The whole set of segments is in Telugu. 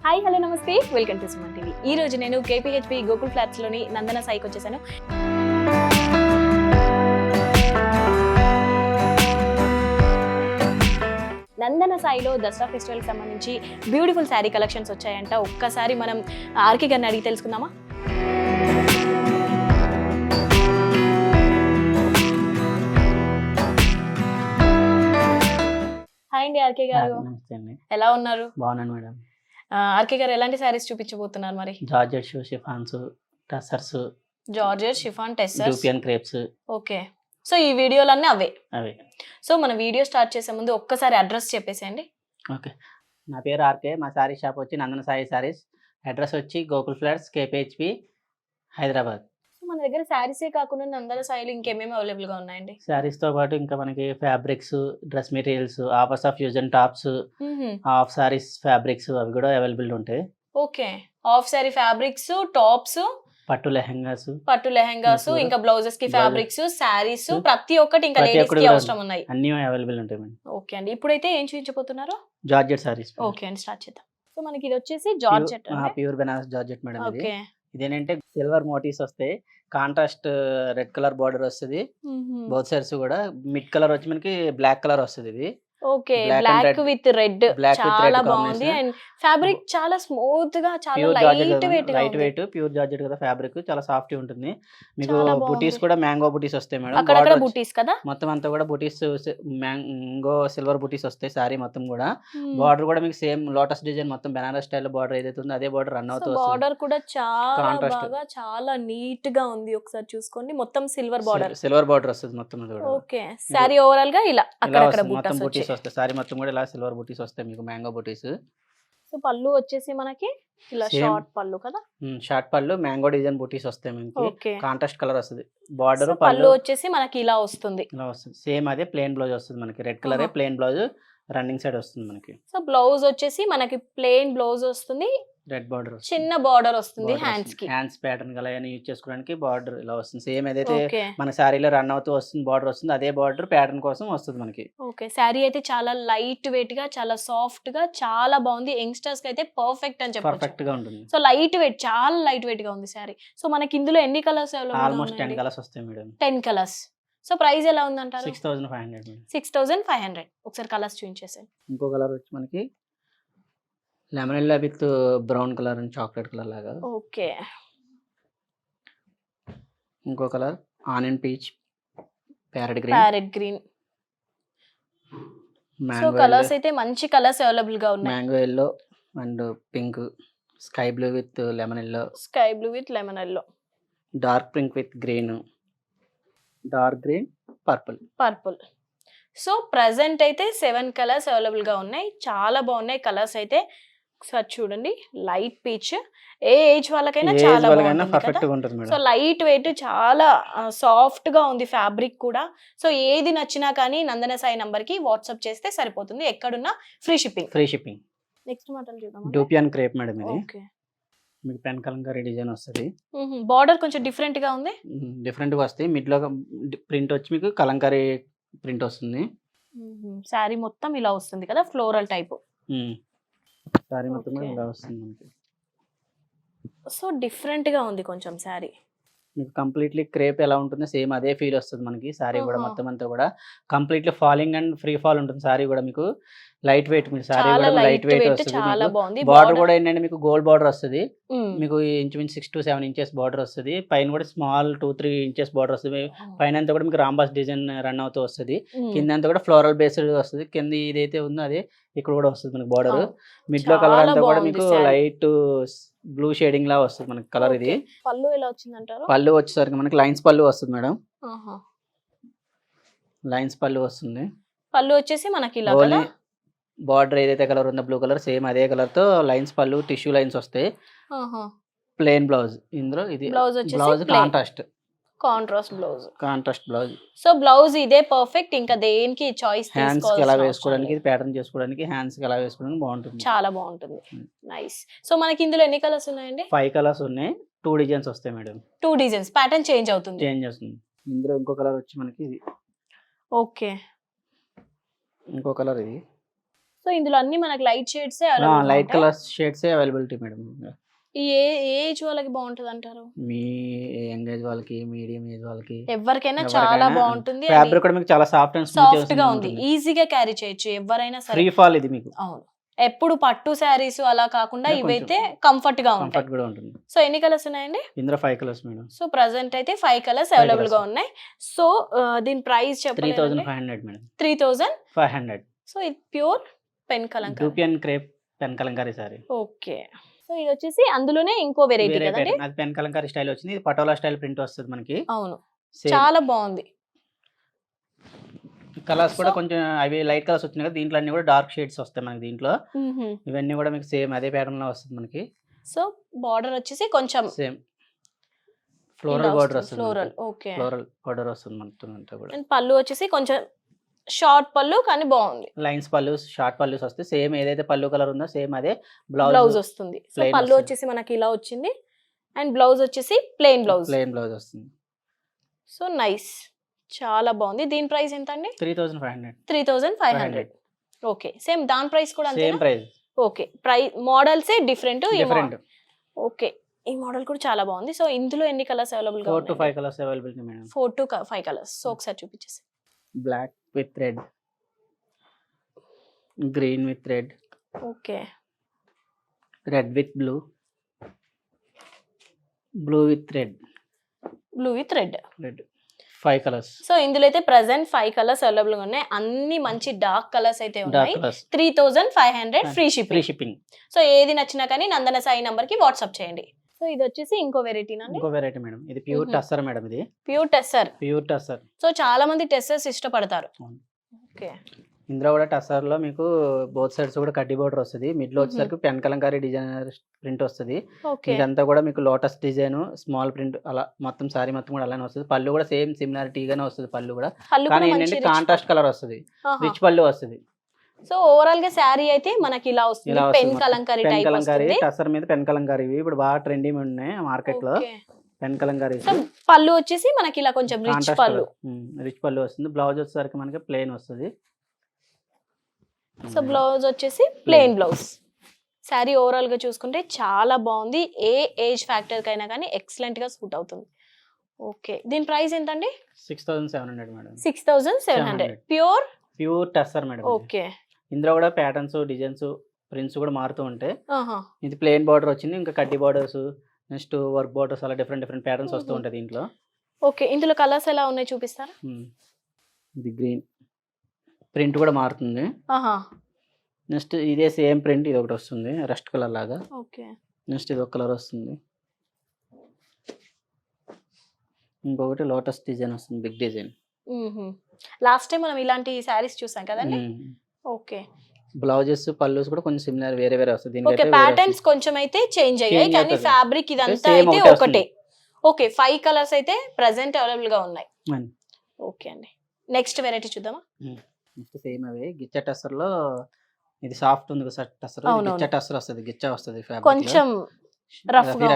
హాయ్ హలో నమస్తే వెల్కమ్ టు సుమన్ టీవీ. ఈ రోజు నేను KPHB గోకుల్ ఫ్లాట్స్ లోని నందన సాయికి వచ్చేసాను. నందన సాయిలో దసరా ఫెస్టివల్ కి సంబంధించి బ్యూటిఫుల్ శారీ కలెక్షన్స్ వచ్చాయంట. ఒక్కసారి మనం ఆర్కే గారిని అడిగి తెలుసుకుందామా? హాయ్ అండి ఆర్కే గారు, ఎలా ఉన్నారు? బాగున్నాను మేడం. ఆర్కే గారు ఎలాంటి శారీస్ చూపించబోతున్నారు మరి? Georgette chiffons, tussars, georgette chiffon, tussars, European crepes. Okay, so ఈ వీడియోలన్నీ అవే. సో మన వీడియో స్టార్ట్ చేసే ముందు ఒక్కసారి అడ్రస్ చెప్పేసేయండి. ఓకే, నా పేరు ఆర్కే. మా శారీ షాప్ వచ్చి నందన సాయి శారీస్. అడ్రస్ వచ్చి గోకుల్ ఫ్లాట్స్, KPHB, హైదరాబాద్. మన దగ్గర శారీసే కాకుండా నందన సాయిలు ఇంకేమేమి అవైలబుల్ గా ఉన్నాయండి? శారీస్ తో పాటు ఇంకా మనకి fabrics, dress materials, offers of use and tops, half saris fabrics అవి కూడా అవైలబుల్ ఉంటాయి. Okay, half sorry fabrics, tops, పట్టు లెహంగాస్, ఇంకా బ్లౌజెస్ కి ఫ్యాబ్రిక్స్, శారీస్, ప్రతి ఒక్కటి ఇంకా లేడీస్ కి అవసరం ఉన్నాయి, అన్ని అవైలబుల్ ఉంటాయి మేడం. ఓకే అండి, ఇప్పుడైతే ఏం చూపించబోతున్నారు? జార్జెట్ సారీస్. ఓకే అండి, స్టార్ట్ చేద్దాం. సో మనకి ఇది వచ్చేసి georgette, pure Benares georgette madam. Okay, ఇదేంటంటే సిల్వర్ మోటివ్స్ వస్తాయి, కాంట్రాస్ట్ రెడ్ కలర్ బార్డర్ వస్తుంది. బోత్ సైడ్స్ కూడా మిడ్ కలర్ వచ్చి మనకి బ్లాక్ కలర్ వస్తుంది. ఇది ఓకే, బ్లాక్ విత్ రెడ్, చాలా బాగుంది. అండ్ ఫ్యాబ్రిక్ చాలా స్మూత్ గా, చాలా లైట్ వెయిట్, ప్యూర్ జార్జెట్ కదా. ఫ్యాబ్రిక్ చాలా సాఫ్ట్ ఉంటుంది. మీకు బుటీస్ కూడా మ్యాంగో బుటీస్ వస్తాయి మేడం. అక్కడ బుటీస్ కదా, మొత్తం అంతా కూడా బుటీస్, మ్యాంగో సిల్వర్ బుటీస్ వస్తాయి. సారీ మొత్తం కూడా బార్డర్ కూడా మీకు సేమ్ లోటస్ డిజైన్, మొత్తం బెనారస్ స్టైల్ బార్డర్ ఏదైతే ఉందో అదే బార్డర్ రన్ అవుతుంది. బార్డర్ కూడా చాలా బాగా, చాలా నీట్ గా ఉంది. ఒకసారి చూసుకోండి, మొత్తం సిల్వర్ బార్డర్ వస్తుంది మొత్తం. ఓకే, సారీ ఓవరాల్ గా ఇలా అక్కడ బుటీస్ వస్తాయి. సారీ మొత్తం కూడా ఇలా సిల్వర్ బుటీస్ వస్తాయి మీకు, మ్యాంగో బుటీస్. సో పళ్ళు వచ్చేసి మనకి ఇలా షార్ట్ పళ్ళు కదా, షార్ట్ పళ్ళు, మ్యాంగో డిజైన్ బుటీస్ వస్తాయి మీకు. కాంట్రాస్ట్ కలర్ వస్తుంది. బార్డర్ పళ్ళు వచ్చేసి మనకి ఇలా వస్తుంది. సేమ్ అదే ప్లెయిన్ బ్లౌజ్ వస్తుంది మనకి. Red colour plain blouse running side వస్తుంది మనకి. సో బ్లౌజ్ వచ్చేసి మనకి ప్లెయిన్ బ్లౌజ్ వస్తుంది, రెడ్ బార్డర్, చిన్న బార్డర్ వస్తుంది. హ్యాండ్స్ ప్యాటర్న్ అలా యూజ్ చేసుకోవడానికి బార్డర్ ఇలా వస్తుంది. సేమ్ ఏదైతే మన శారీలో రన్ అవుతూ వస్తుంది బార్డర్ వస్తుంది, అదే బార్డర్ ప్యాటర్న్ కోసం వస్తుంది మనకి. ఓకే, శారీ అయితే చాలా లైట్ వెయిట్ గా, చాలా సాఫ్ట్ గా, చాలా బాగుంది. యంగ్స్టర్స్ కి అయితే పర్ఫెక్ట్ అని చెప్పొచ్చు. పర్ఫెక్ట్ గా ఉంటుంది. సో లైట్ వెయిట్, చాలా లైట్ వెయిట్ గా ఉంది శారీ. సో మనకి ఇందులో ఎన్ని కలర్స్? ఆల్మోస్ట్ 10 కలర్స్ వస్తాయి మేడం. 10 కలర్స్. సో ప్రైస్ ఎలా ఉందంటారు? 6500. 6500. ఒకసారి కలర్స్ చూపించేసాను. ఇంకో కలర్ వచ్చి మనకి lemon yellow with brown colour and chocolate colour లాగా. ఓకే, ఇంకో colour onion peach, parrot green. So colours అయితే మంచి కలర్స్ అవైలబుల్ గా ఉన్నాయి. Mango yellow and pink, sky blue with lemon yellow, dark pink with green, dark green, purple. So present అయితే 7 కలర్స్ అవైలబుల్ గా ఉన్నాయి. చాలా బాగున్నాయి కలర్స్ అయితే. ఒకసారి చూడండి, లైట్ పీచ్, ఏ ఏజ్ వాళ్ళకైనా చాలా బాగుంటుంది. సో లైట్ వెయిట్, చాలా సాఫ్ట్ గా ఉంది ఫ్యాబ్రిక్ కూడా. సో ఏది నచ్చినా కానీ నందన సాయి నంబర్ కి వాట్సాప్ చేస్తే సరిపోతుంది, ఎక్కడున్నా ఫ్రీ షిప్పింగ్. నెక్స్ట్ మోడల్ చూద్దాం. యూరోపియన్ క్రేప్ మేడం ఇది. మీకు పెన్ కలంకారీ డిజైన్ వస్తుంది. బార్డర్ కొంచెం డిఫరెంట్ గా ఉంది. డిఫరెంట్ గా వస్తాయి. మిడ్ లో ప్రింట్ వచ్చి మీకు కలంకారీ ప్రింట్ వస్తుంది. శారీ మొత్తం ఇలా వస్తుంది కదా, ఫ్లోరల్ టైప్. శారీ మొత్తం ఇలా వస్తుంది మనకి. సో డిఫరెంట్ గా ఉంది కొంచెం శారీ. మీకు కంప్లీట్లీ క్రేప్ ఎలా ఉంటుందో సేమ్ అదే ఫీల్ వస్తుంది మనకి. శారీ కూడా మొత్తం అంతా కూడా completely falling and free fall ఉంటుంది. శారీ కూడా మీకు లైట్ వెయిట్, మీకు శారీ కూడా లైట్ వెయిట్ వస్తుంది. బార్డర్ కూడా ఏంటంటే మీకు గోల్డ్ బార్డర్ వస్తుంది. మీకు ఇంచుమించు 6 to 7 inches బార్డర్ వస్తుంది. పైన కూడా స్మాల్ 2-3 inches బార్డర్ వస్తుంది. పైన అంతా కూడా మీకు రాంబాస్ డిజైన్ రన్ అవుతూ వస్తుంది. కింద అంతా కూడా ఫ్లోరల్ బేస్డ్ వస్తుంది. కింద ఇదైతే ఉందో అదే ఇక్కడ కూడా వస్తుంది మనకి బార్డర్. మిడ్ లో కలర్ అంతా కూడా మీకు లైట్ బ్లూ షేడింగ్ లా వస్తుంది మనకి కలర్. ఇది పళ్ళు ఎలా వచ్చిందంటారు? పళ్ళు వచ్చేసరికి మనకి లైన్స్ పళ్ళు వస్తుంది మేడం. లైన్స్ పళ్ళు వస్తుంది. పళ్ళు వచ్చేసి మనకి ఇలా బార్డర్ ఏదైతే కలర్ ఉందో బ్లూ కలర్, సేమ్ అదే కలర్ తో లైన్స్ పళ్ళు, టిష్యూ లైన్స్ వస్తాయి. Plain blouse. ఇందులో ఇది blouse contrast blouse. So blouse ఇదే పర్ఫెక్ట్, ఇంకా దేనికి చాయిస్ హ్యాండ్స్ కి ఎలా వేసుకోవడానికి, ప్యాటర్న్ చేసుకోవడానికి, హ్యాండ్స్ కి ఎలా వేసుకోవడానికి బాగుంటుంది, చాలా బాగుంటుంది. నైస్. సో మనకి ఇందులో ఎన్ని కలర్స్ ఉన్నాయండి? 5 కలర్స్ ఉన్నాయి. 2 డిజైన్స్ వస్తాయి మేడం. 2 డిజైన్స్, ప్యాటర్న్ చేంజ్ అవుతుంది. ఇందులో ఇంకో కలర్ వచ్చి మనకి ఇది. ఓకే, ఇంకో కలర్ ఇది. సో ఇందులో అన్ని మనకి light shades light colour shades availability madam. ఈ ఏజ్ వాళ్ళకి బాగుంటది అంటారు? మీ యంగ్ ఏజ్ వాళ్ళకి, మీడియం ఏజ్ వాళ్ళకి, ఎవరికైనా చాలా బాగుంటుంది. ఫ్యాబ్రిక్ కూడా మీకు చాలా సాఫ్ట్ అండ్ సాఫ్ట్ గా ఉంది, ఈజీగా క్యారీ చేయొచ్చు ఎవరైనా సరే. ఫ్రీ ఫాల్ ఇది మీకు. అవును, ఎప్పుడు పట్టు శారీస్ అలా కాకుండా ఇవైతే కంఫర్ట్ గా ఉంటుంది. సో ఎన్ని కలర్స్ ఉన్నాయండి? ఇందులో 5 కలర్స్ మేడం. సో ప్రెసెంట్ అయితే 5 కలర్స్ అవైలబుల్ గా ఉన్నాయి. సో దీని ప్రైస్ చెప్పండి. 3500 మేడం. 3500. సో ఇది pure pen kalamkari, European crepe pen kalamkari sari. Okay. So ఇది వచ్చేసి అందులోనే ఇంకో వెరైటీ కదండి. అది పెన్ కలంకారీ స్టైల్ వచ్చింది, ఇది పటోలా స్టైల్ ప్రింట్ వస్తుంది మనకి. అవును, చాలా బాగుంది. కలర్స్ కూడా కొంచెం అవి లైట్ కలర్స్ వచ్చినాయి కదా, దీంట్లో అన్ని కూడా డార్క్ షేడ్స్ వస్తాయి మనకి. దీంట్లో ఇవన్నీ కూడా మీకు సేమ్ అదే ప్యాటర్న్ లో వస్తుంది మనకి. సో బార్డర్ వచ్చేసి కొంచెం సేమ్ ఫ్లోరల్ బార్డర్ వస్తుంది. ఓకే, ఫ్లోరల్ బార్డర్ వస్తుంది మనతో కూడా. అండ్ పళ్ళు వచ్చేసి కొంచెం షార్ట్ పళ్ళు కానీ బాగుంది. లైన్స్ పళ్ళు, షార్ట్ పళ్ళు వస్తాయి. సేమ్ ఏదైతే పళ్ళు కలర్ ఉందో సేమ్ అదే బ్లౌజ్ వస్తుంది. సో పళ్ళు వచ్చేసి మనకి ఇలా వచ్చింది అండ్ బ్లౌజ్ వచ్చేసి ప్లెయిన్ బ్లౌజ్ వస్తుంది. సో నైస్, చాలా బాగుంది. దీని ప్రైస్ ఎంత అండి? 3500. ఓకే, సేమ్ దాని ప్రైస్ కూడా same price. Okay, price models different. Okay, ఈ మోడల్ కూడా చాలా బాగుంది. సో ఇందులో ఎన్ని కలర్స్ అవైలబుల్ గా? 4 to 5 colours available madam. 4 to 5 colours. So ఒకసారి చూపించేసి. Black with red, green with red, okay, red with blue, blue with red, 5 colours. So ఇందులో అయితే ప్రెసెంట్ 5 కలర్స్ అవైలబుల్ గా ఉన్నాయి. అన్ని మంచి డార్క్ కలర్స్ అయితే ఉన్నాయి. 3500 ఫ్రీ షిప్పింగ్. సో ఏది నచ్చినా కానీ నందన సాయి నంబర్ కి వాట్సాప్ చేయండి. సో ఇది వచ్చేసి ఇంకో వెరైటీ మేడం. ఇది ప్యూర్ టస్సర్ మేడం. ఇది ప్యూర్ టస్సర్. సో చాలా మంది టెస్సర్స్ ఇష్టపడతారు. ఓకే, ఇందులో కూడా టస్సర్ లో మీకు బోత్ సైడ్స్ కూడా కడ్డీ బోర్డర్ వస్తుంది. మిడ్ లో వచ్చేసరికి పెన్ కలంకారీ డిజైనర్ ప్రింట్ వస్తుంది. ఇదంతా కూడా మీకు లోటస్ డిజైన్, స్మాల్ ప్రింట్ అలా మొత్తం సారీ మొత్తం కూడా అలానే వస్తుంది. పళ్ళు కూడా సేమ్ సిమిలారిటీగానే వస్తుంది. పళ్ళు కూడా కానీ ఏంటంటే కాంట్రాస్ట్ కలర్ వస్తుంది, రిచ్ పళ్ళు వస్తుంది. సో ఓవరాల్ గా శారీ అయితే మనకి ఇలా వస్తుంది. పెన్ కలంకారీ టైప్ వస్తుంది. టస్సర్ మీద పెన్ కలంకారీ ఇప్పుడు బాగా ట్రెండింగ్ ఉన్నాయి మార్కెట్ లో. పెన్ కలంకారీ పళ్ళు వచ్చేసి మనకి ఇలా కొంచెం రిచ్ పళ్ళు వస్తుంది. బ్లౌజ్ వచ్చేసరికి మనకి ప్లెయిన్ వస్తుంది. సో బ్లౌజ్ వచ్చేసి ప్లెయిన్ బ్లౌజ్. శారీ ఓవరాల్ గా చూసుకుంటే చాలా బాగుంది. ఏ ఏజ్ ఫ్యాక్టర్ కైనా కానీ ఎక్సలెంట్ గా సూట్ అవుతుంది. ఓకే, దీని ప్రైస్ ఎంత అండి? 6700 madam. 6700. Pure tussar madam. Okay, ఇందులో కూడా ప్యాటర్న్స్, డిజైన్స్, ప్రింట్స్ కూడా మారుతూ ఉంటాయి. ఇది ప్లెయిన్ బార్డర్ వచ్చింది, ఇంకా కడ్డీ బార్డర్స్, నెక్స్ట్ వర్క్ బార్డర్స్, అలా డిఫరెంట్ ప్యాటర్న్స్ వస్తూ ఉంటాయి దీంట్లో. ఓకే, ఇందులో కలర్స్ ఎలా ఉన్నాయి చూపిస్తారా? ఇది గ్రీన్ ప్రింట్ కూడా మారుతుంది. నెక్స్ట్ ఇదే సేమ్ ప్రింట్ ఇది ఒకటి వస్తుంది రస్ట్ కలర్ లాగా. ఓకే, నెక్స్ట్ ఇది ఒక కలర్ వస్తుంది. ఇంకొకటి లోటస్ డిజైన్ వస్తుంది, బిగ్ డిజైన్. లాస్ట్ టైం మనం ఇలాంటి సారీస్ చూసాం కదండి. ఓకే, బ్లౌజెస్, పళ్ళుస్ కూడా కొంచెం సిమిలర్ వేరే వస్తుంది. ఓకే, ప్యాటర్న్స్ కొంచెం అయితే చేంజ్ అయ్యాయి కానీ ఫ్యాబ్రిక్ ఇదంతా అయితే ఒకటే. ఓకే, 5 కలర్స్ అయితే ప్రెసెంట్ అవైలబుల్ గా ఉన్నాయి. ఓకే అండి, నెక్స్ట్ వెరైటీ చూద్దామా? సేమ్ అవే గిచ్చ టస్సర్ లో ఇది సాఫ్ట్ ఉంది కదా టస్సర్, గిచ్చ టస్సర్ వస్తుంది. గిచ్చ వస్తుంది, కొంచెం రఫ్ గా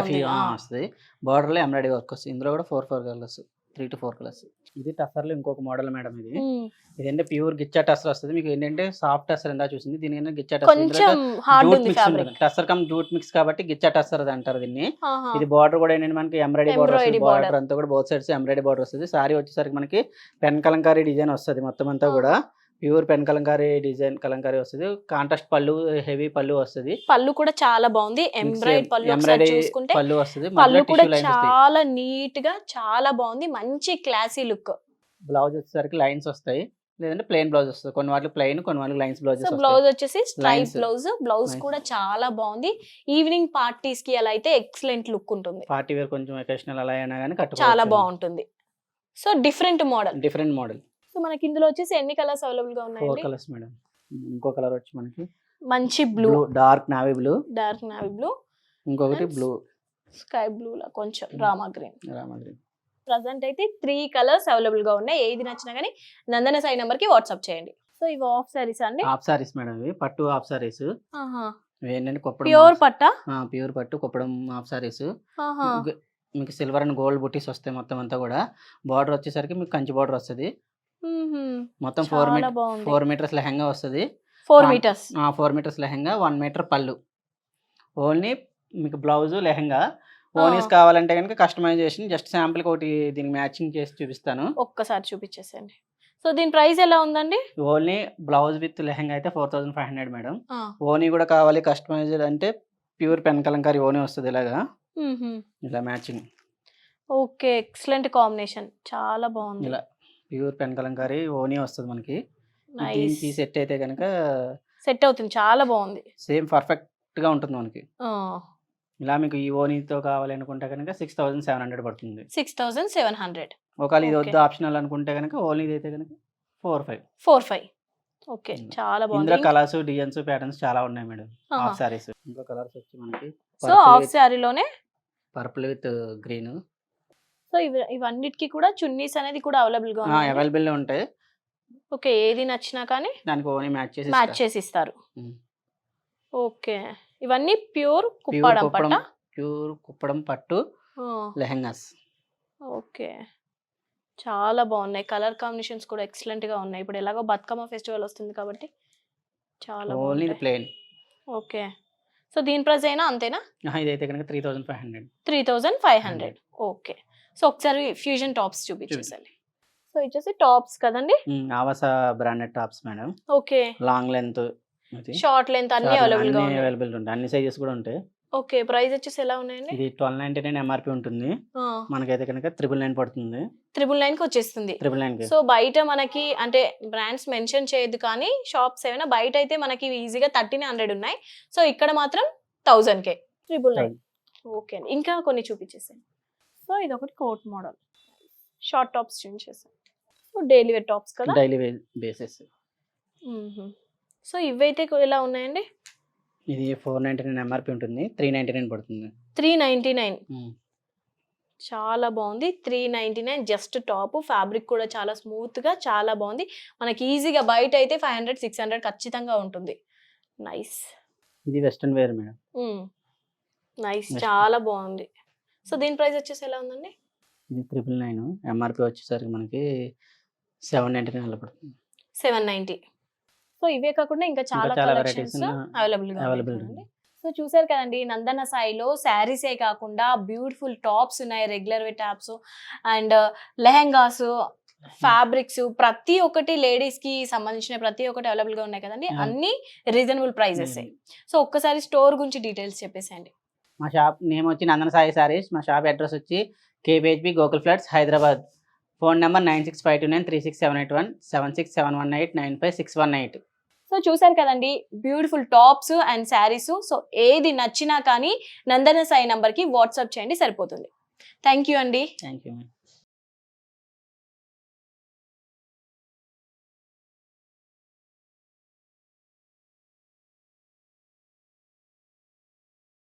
వస్తుంది. బార్డర్ లో ఎంబ్రాయిడరీ వర్క్ వస్తుంది. ఇందులో కూడా 4 కలర్స్, 3 to 4 కలర్స్. ఇది టస్సర్ లో ఇంకొక మోడల్ మేడం. ఇదంటే ప్యూర్ గిచ్చా టస్సర్ వస్తుంది. మీకు ఏంటంటే సాఫ్ట్ టస్సర్ ఎంత చూసింది, దీని ghicha tussar tussar cum jute mix కాబట్టి గిచ్చా టస్సర్ అది అంటారు దీన్ని. ఇది బార్డర్ కూడా ఏంటంటే మనకి ఎంబ్రాయిడరీ బార్డర్ అంతా కూడా బోత్ సైడ్స్ ఎంబ్రాయిడరీ బార్డర్ వస్తుంది. సారీ వచ్చేసరికి మనకి పెన్ కలంకారీ డిజైన్ వస్తుంది. మొత్తం అంతా కూడా pure pen Kalamkari design Kalamkari వస్తుంది. కాంట్రాస్ట్ పళ్ళు, హెవీ పళ్ళు వస్తుంది. పళ్ళు కూడా చాలా బాగుంది. ఎంబ్రాయిడరీ పళ్ళు వస్తుంది. పళ్ళు కూడా చాలా నీట్ గా చాలా బాగుంది. మంచి క్లాసీ లుక్. బ్లౌజ్ వచ్చేసరికి లైన్స్ వస్తాయి, లేదంటే ప్లెయిన్ బ్లౌజ్ వస్తుంది. కొన్ని వాటికి ప్లెయిన్, కొన్ని వాటికి లైన్స్ బ్లౌజ్. బ్లౌజ్ వచ్చేసి స్ట్రైప్ బ్లౌజ్. బ్లౌజ్ కూడా చాలా బాగుంది. ఈవినింగ్ పార్టీస్ కి అలా అయితే ఎక్సలెంట్ లుక్ ఉంటుంది. పార్టీ వేర్ కొంచెం అకేషనల్ అలా అయినా కానీ కట్టుకోవచ్చు, చాలా బాగుంటుంది. So different model. సో మనకి ఇందులో వచ్చేసి ఎన్ని కలర్స్ అవైలబుల్ గా ఉన్నాయి? 4 కలర్స్ మేడం. ఇంకో కలర్ వచ్చి మనకి మంచి బ్లూ, డార్క్ నావీ బ్లూ, ఇంకొకటి బ్లూ, స్కై బ్లూ లా కొంచెం రామా గ్రీన్. ప్రెసెంట్ అయితే 3 కలర్స్ అవైలబుల్ గా ఉన్నాయి. ఏది నచ్చినా కానీ నందన సాయి నంబర్ కి వాట్సాప్ చేయండి. సో ఇవి ఆఫ్ సారీస్ అండి? Of saris madam. ఇవి పట్టు ఆఫ్ సారీస్. ఏంటంటే ప్యూర్ పట్టు కొప్పడం ఆఫ్ సారీస్. మీకు సిల్వర్ అండ్ గోల్డ్ బుట్టీస్ వస్తాయి. మొత్తం అంతా కూడా బార్డర్ వచ్చేసరికి మీకు కంచి బార్డర్ వస్తుంది. మొత్తం 4 మీటర్స్ లెహంగా వస్తుంది. 4 మీటర్స్ 4 మీటర్స్ లెహంగా, 1 మీటర్ పళ్ళు. ఓన్లీ మీకు బ్లౌజ్ లెహంగా. ఓనీస్ కావాలంటే కనుక కస్టమైజేషన్ జస్ట్ శాంపుల్కి ఒకటి దీనికి మ్యాచింగ్ చేసి చూపిస్తాను. ఒక్కసారి చూపించేసండి. సో దీని ప్రైస్ ఎలా ఉందండి? ఓన్లీ బ్లౌజ్ విత్ లెహంగా అయితే 4500 మేడం. ఓనీ కూడా కావాలి కస్టమైజ్డ్ అంటే ప్యూర్ పెన్ కలంకారీ ఓనీ వస్తుంది ఇలాగా, ఇలా మ్యాచింగ్. ఓకే, ఎక్సలెంట్ కాంబినేషన్, చాలా బాగుంది. ఇలా ప్యూర్ పెన్ కలంకారీ ఓనీ వస్తుంది మనకి. దీనికి సెట్ అయితే కనుక సెట్ అవుతుంది, చాలా బాగుంది. సేమ్ పర్ఫెక్ట్ గా ఉంటుంది మనకి. ఇలా మీకు ఈ ఓనీతో కావాలి అనుకుంటే కనుక 6700 పడుతుంది. 6700. ఒకవేళ ఇది వద్దు ఆప్షనల్ అనుకుంటే కనుక ఓన్లీ అయితే కనుక 45. ఓకే, చాలా బాగుంది. ఇందులో కలర్స్, డిజైన్స్, ప్యాటర్న్స్ చాలా ఉన్నాయి మేడం. హాఫ్ సారీస్ ఇంకో కలర్స్ వచ్చి మనకి సో హాఫ్ సారీలోనే పర్పుల్ విత్ గ్రీన్. సో ఇవన్నిటికి కూడా చున్నీస్ అనేది కూడా అవైలబుల్ ఉంటాయి. ఓకే, ఏది నచ్చినా కానీ దానికి ఓన్లీ మ్యాచ్ చేసి ఇస్తారు. ఓకే, ఇవన్నీ ప్యూర్ కుప్పడం పట్టు లెహంగాస్. ఓకే, చాలా బాగున్నాయి. కలర్ కాంబినేషన్స్ కూడా ఎక్సలెంట్ గా ఉన్నాయి. ఇప్పుడు ఎలాగో బతుకమ్మ ఫెస్టివల్ వస్తుంది కాబట్టి చాలా ఓన్లీ ప్లెయిన్. ఓకే, సో దీని ప్రైస్ అయినా అంతేనా? ఇదైతే కనుక 3500. 3500. ఓకే, సో ఒకసారి ఫ్యూజన్ టాప్స్ చూపించేసండి. సో ఇచ్చేసి టాప్స్ కదండి, ఆవాస branded tops madam. Okay, long length, short length అన్ని అవైలబుల్ ఉంటాయి. అన్ని సైజెస్ కూడా ఉంటాయి. ఓకే, ప్రైస్ వచ్చేసి ఎలా ఉన్నాయండి? ఇది 1299 ఎంఆర్పి ఉంటుంది. మనకైతే కనుక 999 పడుతుంది. 999 కి వచ్చేస్తుంది. 999. సో బయట మనకి అంటే బ్రాండ్స్ మెన్షన్ చేయొద్దు కానీ షాప్స్ ఏమైనా బయట అయితే మనకి ఈజీగా 1300 ఉన్నాయి. సో ఇక్కడ మాత్రం 1000కే 999. ఓకే, ఇంకా కొన్ని చూపించేసాను. సో ఇది ఒకటి కోట్ మోడల్ షార్ట్ టాప్స్ చూపించేసాను. సో డైలీ వేర్ టాప్స్ కదా, డైలీ వేర్ బేసెస్. సో ఇవైతే ఎలా ఉన్నాయండి? ఇది 499 ఎంఆర్పి ఉంటుంది. 399 పడుతుంది. 399. చాలా బాగుంది. 399 జస్ట్ టాప్. ఫ్యాబ్రిక్ కూడా చాలా స్మూత్ గా చాలా బాగుంది. మనకి ఈజీగా బయట అయితే 500-600 ఖచ్చితంగా ఉంటుంది. నైస్. ఇది వెస్టర్న్ వేర్ మేడం. నైస్, చాలా బాగుంది. సో దీని ప్రైస్ వచ్చేసి ఎలా ఉందండి? ఇది 999. ఎంఆర్పి వచ్చేసరికి మనకి 799 అలా పడుతుంది. 790. సో ఇవే కాకుండా ఇంకా చాలా కలెక్షన్స్ అవైలబుల్ గా ఉన్నాయి. సో చూసారు కదండి, నందన సాయిలో శారీసే కాకుండా బ్యూటిఫుల్ టాప్స్ ఉన్నాయి, regular wear tops and lehengas, fabrics, ప్రతి ఒక్కటి లేడీస్ కి సంబంధించిన ప్రతి ఒక్కటి అవైలబుల్ గా ఉన్నాయి కదండి. అన్ని రీజనబుల్ ప్రైజెస్. సో ఒక్కసారి స్టోర్ గురించి డీటెయిల్స్ చెప్పేసండి. మా షాప్ నేమ్ వచ్చి నందన సాయి సారీస్. మా షాప్ అడ్రస్ వచ్చి KPHB Gokul flats Hyderabad. Phone number 9652936781 7671895618. So చూసారు కదండి, beautiful tops and saris. So ఏది నచ్చినా కానీ నందన సాయి నంబర్కి వాట్సాప్ చేయండి, సరిపోతుంది. థ్యాంక్ యూ అండి. Thank you.